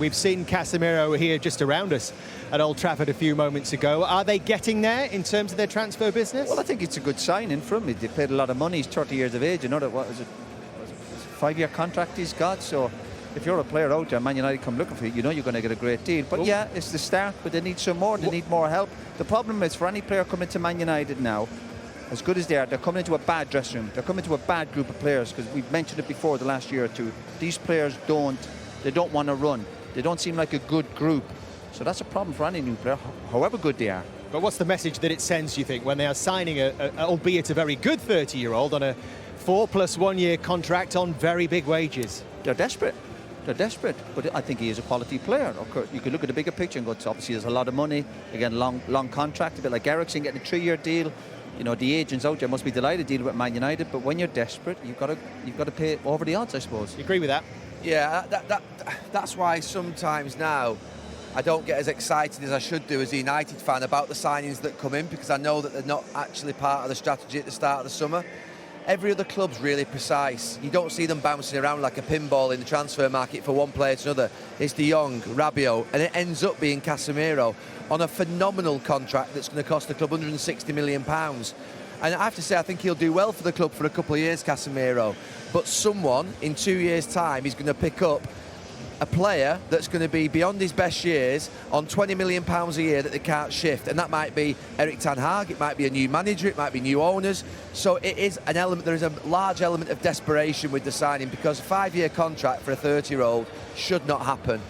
We've seen Casemiro here just around us at Old Trafford a few moments ago. Are they getting there in terms of their transfer business? Well, I think it's a good signing for him. They paid a lot of money. He's 30 years of age. You know that, what is it? A 5-year contract he's got. So if you're a player out there, Man United come looking for you, you know you're going to get a great deal. But yeah, it's the start, but they need some more. They need more help. The problem is, for any player coming to Man United now, as good as they are, they're coming into a bad dressing room. They're coming to a bad group of players, because we've mentioned it before the last year or two. These players don't want to run. They don't seem like a good group. So that's a problem for any new player, however good they are. But what's the message that it sends, you think, when they are signing, albeit a very good 30-year-old, on a 4+1 year contract on very big wages? They're desperate. They're desperate. But I think he is a quality player. Of course, you could look at the bigger picture and go, obviously there's a lot of money. Again, long contract, a bit like Ericsson getting a 3-year deal. You know, the agents out there must be delighted dealing with Man United. But when you're desperate, you've got to pay over the odds, I suppose. You agree with that? Yeah, that's why sometimes now I don't get as excited as I should do as a United fan about the signings that come in, because I know that they're not actually part of the strategy at the start of the summer. Every other club's really precise. You don't see them bouncing around like a pinball in the transfer market for one player to another. It's De Jong, Rabiot, and it ends up being Casemiro on a phenomenal contract that's going to cost the club £160 million. And I have to say, I think he'll do well for the club for a couple of years, Casemiro. But someone, in 2 years' time, is going to pick up a player that's going to be beyond his best years on £20 million a year that they can't shift. And that might be Erik ten Hag, it might be a new manager, it might be new owners. So it is an element, there is a large element of desperation with the signing, because a 5-year contract for a 30-year-old should not happen.